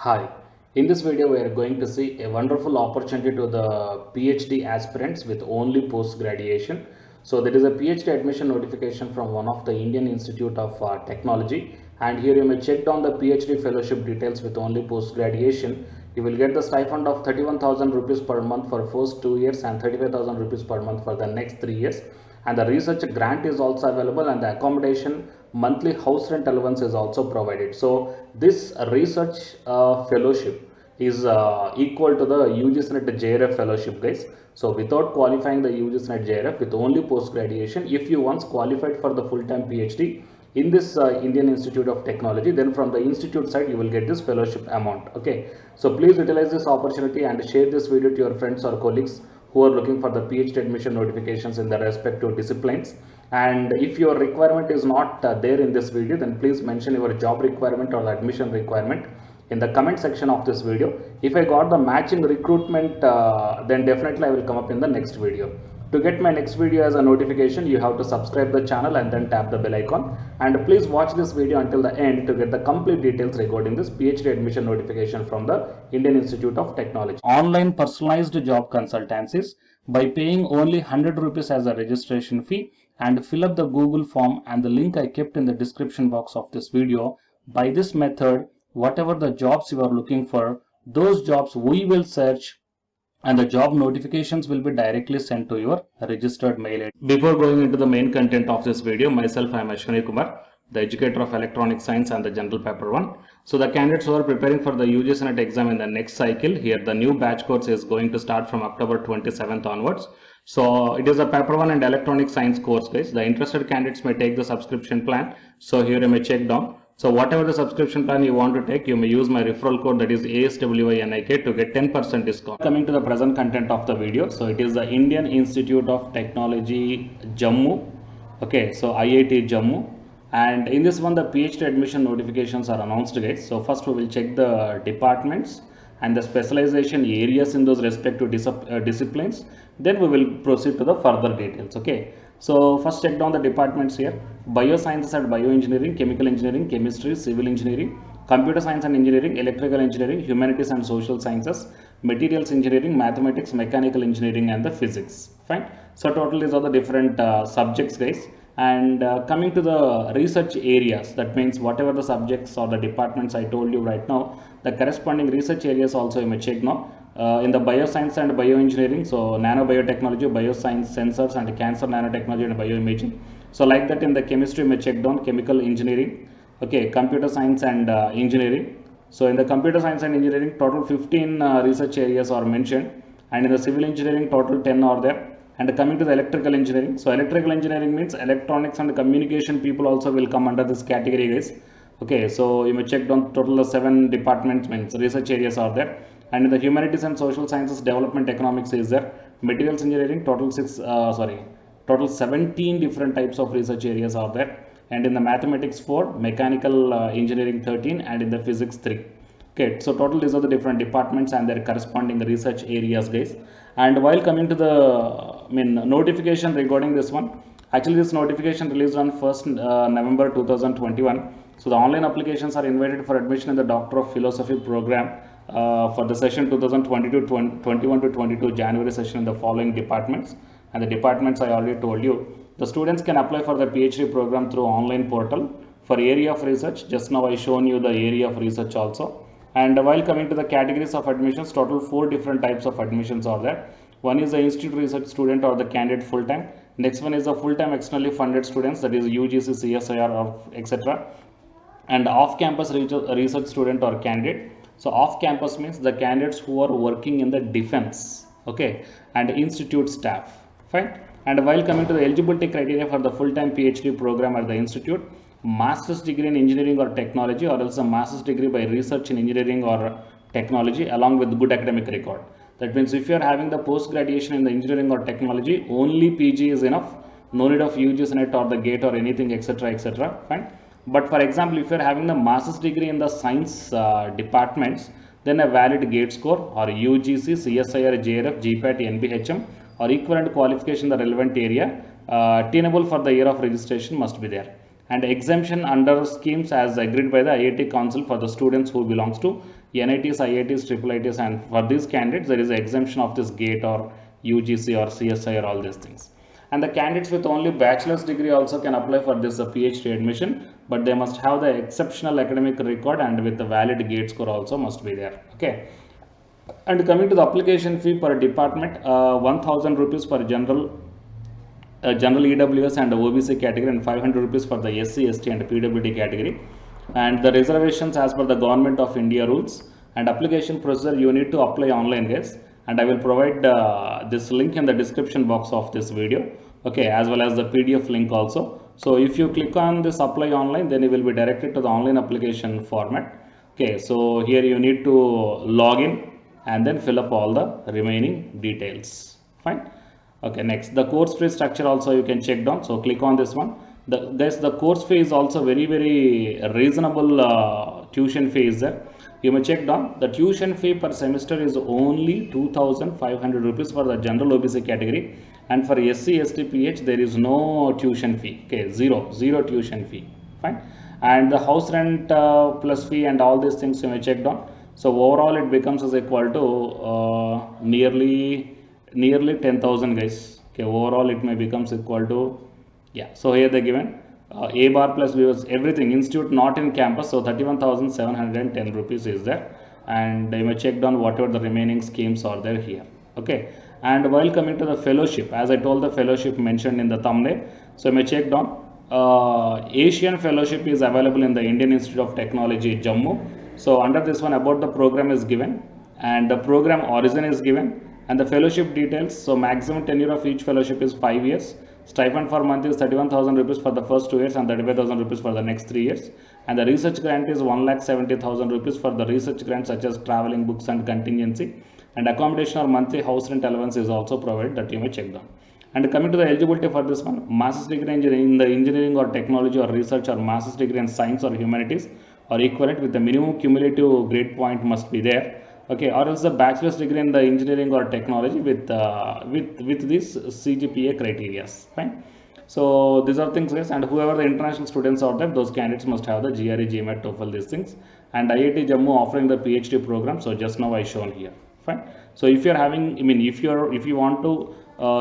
Hi, in this video we are going to see a wonderful opportunity to the PhD aspirants with only post graduation. So there is a PhD admission notification from one of the Indian Institute of Technology, and here you may check down the PhD fellowship details with only post graduation. You will get the stipend of 31,000 rupees per month for first 2 years and 35,000 rupees per month for the next 3 years, and the research grant is also available, and the accommodation monthly house rent allowance is also provided. So this research fellowship is equal to the UGC NET JRF fellowship, guys. So without qualifying the UGC NET JRF, with only post graduation, if you once qualified for the full-time PhD in this Indian Institute of Technology, then from the institute side you will get this fellowship amount. Okay, so please utilize this opportunity and share this video to your friends or colleagues who are looking for the PhD admission notifications in their respective disciplines. And if your requirement is not there in this video, then please mention your job requirement or the admission requirement in the comment section of this video. If I got the matching recruitment, then definitely I will come up in the next video. To get my next video as a notification, you have to subscribe the channel and then tap the bell icon, and please watch this video until the end to get the complete details regarding this PhD admission notification from the Indian Institute of Technology. Online personalized job consultancies by paying only 100 rupees as a registration fee, and fill up the Google form and the link I kept in the description box of this video. By this method, whatever the jobs you are looking for, those jobs we will search, and the job notifications will be directly sent to your registered mail ID. Before going into the main content of this video, myself I am Ashwani Kumar, the educator of electronic science and the general paper 1. So the candidates who are preparing for the UGC NET exam in the next cycle, here the new batch course is going to start from October 27th onwards. So it is a paper 1 and electronic science course, guys. The interested candidates may take the subscription plan. So here you may check down. So whatever the subscription plan you want to take, you may use my referral code, that is ASWINIK, to get 10% discount. Coming to the present content of the video, so it is the Indian Institute of Technology Jammu. Okay, so IIT Jammu, and in this one the PhD admission notifications are announced, guys. So first we will check the departments and the specialization areas in those respective disciplines. Then we will proceed to the further details. Okay. So first check down the departments here: biosciences and bioengineering, chemical engineering, chemistry, civil engineering, computer science and engineering, electrical engineering, humanities and social sciences, materials engineering, mathematics, mechanical engineering, and the physics. Fine. So total these are the different subjects, guys. And coming to the research areas, that means whatever the subjects or the departments I told you right now, the corresponding research areas also you may check now. In the bioscience and bioengineering, so nanobiotechnology, bioscience, sensors, and cancer nanotechnology and bioimaging. So like that in the chemistry you may check down chemical engineering, okay, computer science and engineering. So in the computer science and engineering, total 15 research areas are mentioned, and in the civil engineering total 10 are there. And coming to the electrical engineering, so electrical engineering means electronics and communication people also will come under this category, guys. Okay, so you may check down total 7 departments, means research areas are there. And in the humanities and social sciences, development economics is there. Materials engineering, total 17 different types of research areas are there. And in the mathematics 4, mechanical engineering 13, and in the physics 3. Okay, so total these are the different departments and their corresponding research areas, guys. And while coming to the notification regarding this one, actually this notification released on 1st November 2021. So the online applications are invited for admission in the Doctor of Philosophy program for the session 2021 to 22 January session in the following departments. And the departments I already told you. The students can apply for the PhD program through online portal. For area of research, just now I shown you the area of research also. And while coming to the categories of admissions, total 4 different types of admissions are there. One is the institute research student or the candidate full-time. Next one is the full-time externally funded students, that is UGC, CSIR, or etc. And off-campus research student or candidate. So off-campus means the candidates who are working in the defense, okay, and institute staff. Fine. And while coming to the eligibility criteria for the full-time PhD program at the institute, master's degree in engineering or technology, or else a master's degree by research in engineering or technology along with good academic record. That means if you are having the post graduation in the engineering or technology, only PG is enough. No need of UGC NET or the GATE or anything, etc., etc. Fine. But for example, if you are having the master's degree in the science departments, then a valid GATE score or UGC, CSIR, JRF, GPAT, NBHM or equivalent qualification in the relevant area attainable for the year of registration must be there. And exemption under schemes as agreed by the IIT Council for the students who belongs to NITs, IITs, triple ITs, and for these candidates there is an exemption of this GATE or UGC or CSI or all these things. And the candidates with only bachelor's degree also can apply for this PhD admission, but they must have the exceptional academic record and with the valid GATE score also must be there. Okay. And coming to the application fee per department, 1000 rupees for general EWS and OBC category, and 500 rupees for the SC, ST and PWD category. And the reservations as per the Government of India rules. And application procedure, you need to apply online, guys. And I will provide this link in the description box of this video, okay, as well as the PDF link also. So if you click on this apply online, then you will be directed to the online application format. Okay, so here you need to log in and then fill up all the remaining details. Fine. Okay, next the course fee structure also you can check down. So click on this one. The course fee is also very reasonable. Tuition fee is there. You may check down. The tuition fee per semester is only 2,500 rupees for the general OBC category, and for SC, ST, PH there is no tuition fee. Okay, zero tuition fee. Fine. And the house rent plus fee and all these things you may check down. So overall it becomes as equal to nearly 10,000, guys. Okay, overall it may becomes equal to, yeah, so here they given A bar plus B was everything institute not in campus, so 31,710 rupees is there. And you may check down whatever the remaining schemes are there here. Okay, and while coming to the fellowship, as I told, the fellowship mentioned in the thumbnail, so you may check down Asian fellowship is available in the Indian Institute of Technology, Jammu. So under this one, about the program is given, and the program origin is given, and the fellowship details. So maximum tenure of each fellowship is 5 years. Stipend for month is 31,000 rupees for the first 2 years and 35,000 rupees for the next 3 years. And the research grant is 1,70,000 rupees for the research grant such as traveling, books and contingency. And accommodation or monthly house rent allowance is also provided, that you may check down. And coming to the eligibility for this one, master's degree in the engineering or technology or research, or master's degree in science or humanities or equivalent with the minimum cumulative grade point must be there. Okay, or else the bachelor's degree in the engineering or technology with this CGPA criteria. Fine. So these are things, guys, and whoever the international students are there, those candidates must have the GRE, GMAT, TOEFL, these things. And IIT Jammu offering the PhD program. So just now I shown here. Fine. So if you're having, if you want to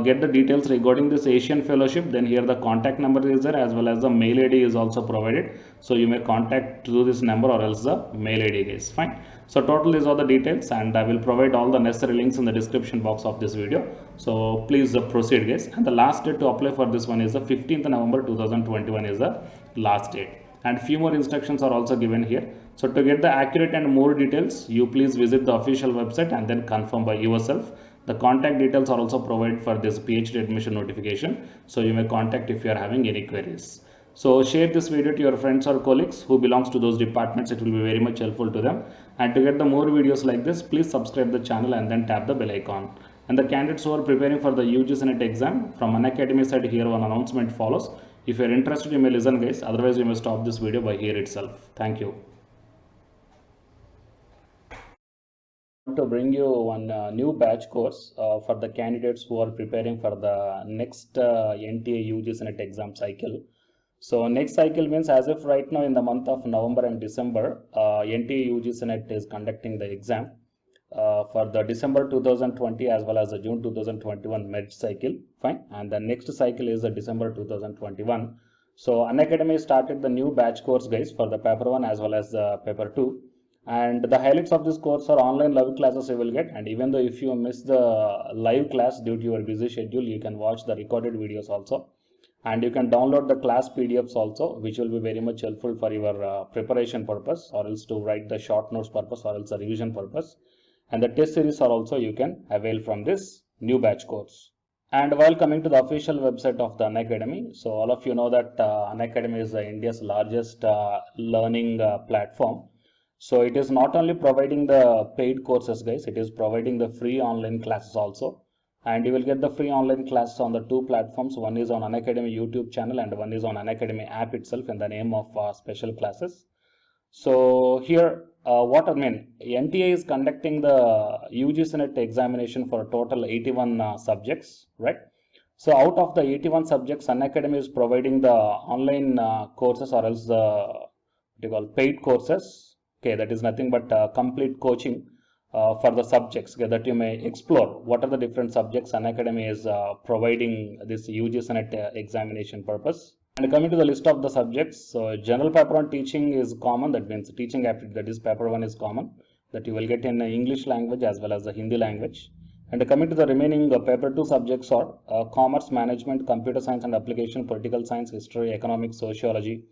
get the details regarding this Asian fellowship, then here the contact number is there, as well as the mail ID is also provided. So you may contact through this number or else the mail ID, guys. Fine. So total is all the details, and I will provide all the necessary links in the description box of this video. So please proceed, guys. And the last date to apply for this one is the 15th November 2021 is the last date. And few more instructions are also given here. So to get the accurate and more details, you please visit the official website and then confirm by yourself. The contact details are also provided for this PhD admission notification. So you may contact if you are having any queries. So share this video to your friends or colleagues who belongs to those departments. It will be very much helpful to them. And to get the more videos like this, please subscribe the channel and then tap the bell icon. And the candidates who are preparing for the UGC NET exam from Unacademy side, here one announcement follows. If you are interested, you may listen, guys. Otherwise, you may stop this video by here itself. Thank you. To bring you one new batch course for the candidates who are preparing for the next NTA UGC NET exam cycle. So next cycle means as if right now in the month of November and December, NTA UGC NET is conducting the exam for the December 2020 as well as the June 2021 merit cycle. Fine. And the next cycle is the December 2021. So Unacademy started the new batch course, guys, for the paper 1 as well as the paper 2. And the highlights of this course are online live classes you will get. And even though if you miss the live class due to your busy schedule, you can watch the recorded videos also. And you can download the class PDFs also, which will be very much helpful for your preparation purpose, or else to write the short notes purpose, or else the revision purpose. And the test series are also you can avail from this new batch course. And while coming to the official website of the Unacademy, so all of you know that Unacademy is India's largest learning platform. So it is not only providing the paid courses, guys, it is providing the free online classes also. And you will get the free online classes on the two platforms. One is on Unacademy YouTube channel and one is on Unacademy app itself in the name of special classes. So here, NTA is conducting the UGC NET examination for a total 81 subjects, right? So out of the 81 subjects, Unacademy is providing the online courses or else the paid courses Okay, that is nothing but complete coaching for the subjects, okay, that you may explore what are the different subjects Unacademy is providing this UGC NET examination purpose. And coming to the list of the subjects, so general paper 1 teaching is common, that means teaching aptitude, that is paper 1 is common, that you will get in English language as well as the Hindi language. And coming to the remaining paper 2 subjects are commerce, management, computer science and application, political science, history, economics, sociology,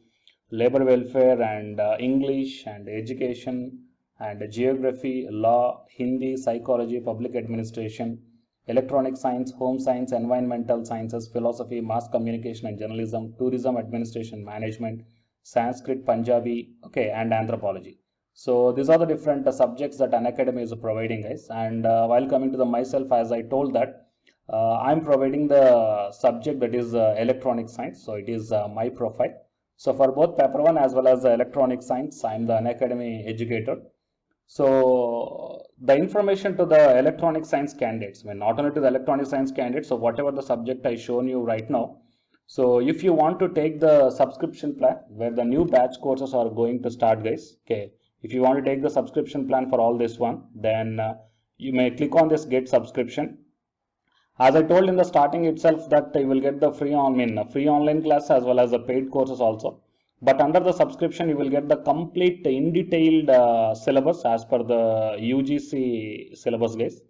labor welfare and English and education and geography, law, Hindi, psychology, public administration, electronic science, home science, environmental sciences, philosophy, mass communication and journalism, tourism, administration, management, Sanskrit, Punjabi, okay, and anthropology. So these are the different subjects that Unacademy is providing, guys. And while coming to the myself, as I told that I'm providing the subject that is electronic science. So it is my profile. So for both paper 1 as well as the electronic science, I'm the Unacademy educator. So the information to the electronic science candidates, I mean, not only to the electronic science candidates, so whatever the subject I shown you right now. So if you want to take the subscription plan where the new batch courses are going to start, guys, okay, if you want to take the subscription plan for all this one, then you may click on this get subscription. As I told in the starting itself that you will get the free online class as well as the paid courses also. But under the subscription, you will get the complete in detailed syllabus as per the UGC syllabus, guys.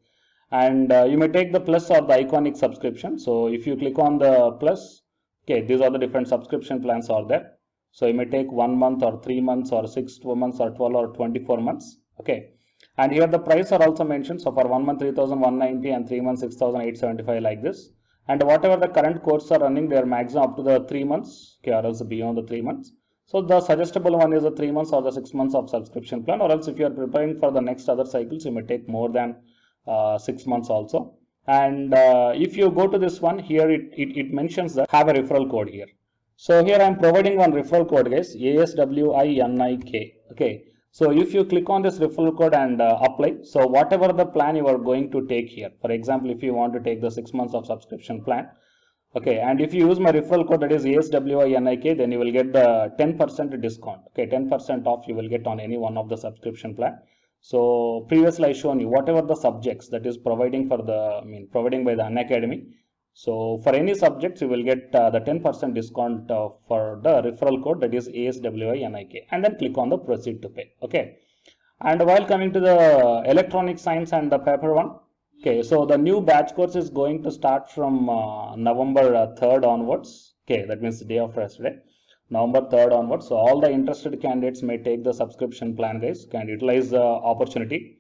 And you may take the plus or the iconic subscription. So if you click on the plus, okay, these are the different subscription plans are there. So you may take 1 month or 3 months or 6 months or 12 or 24 months. Okay. And here the price are also mentioned. So for 1 month 3,190 and 3 months 6,875 like this. And whatever the current course are running, they are maximum up to the 3 months, okay, or else beyond the 3 months. So the suggestible one is the 3 months or the 6 months of subscription plan, or else if you are preparing for the next other cycles, you may take more than 6 months also. And if you go to this one here, it mentions that have a referral code here. So here I am providing one referral code, guys, ASWINIK. Okay. So if you click on this referral code and apply, so whatever the plan you are going to take here, for example, if you want to take the 6 months of subscription plan, okay, and if you use my referral code that is ASWINIK, then you will get the 10% discount. Okay, 10% off you will get on any one of the subscription plan. So previously I shown you whatever the subjects that is providing for the, providing by the Unacademy. So for any subjects, you will get the 10% discount for the referral code that is ASWINIK, and then click on the proceed to pay. Okay. And while coming to the electronic science and the paper 1, okay, so the new batch course is going to start from November 3rd onwards. Okay, that means the day after yesterday, November 3rd onwards. So all the interested candidates may take the subscription plan, guys, can utilize the opportunity.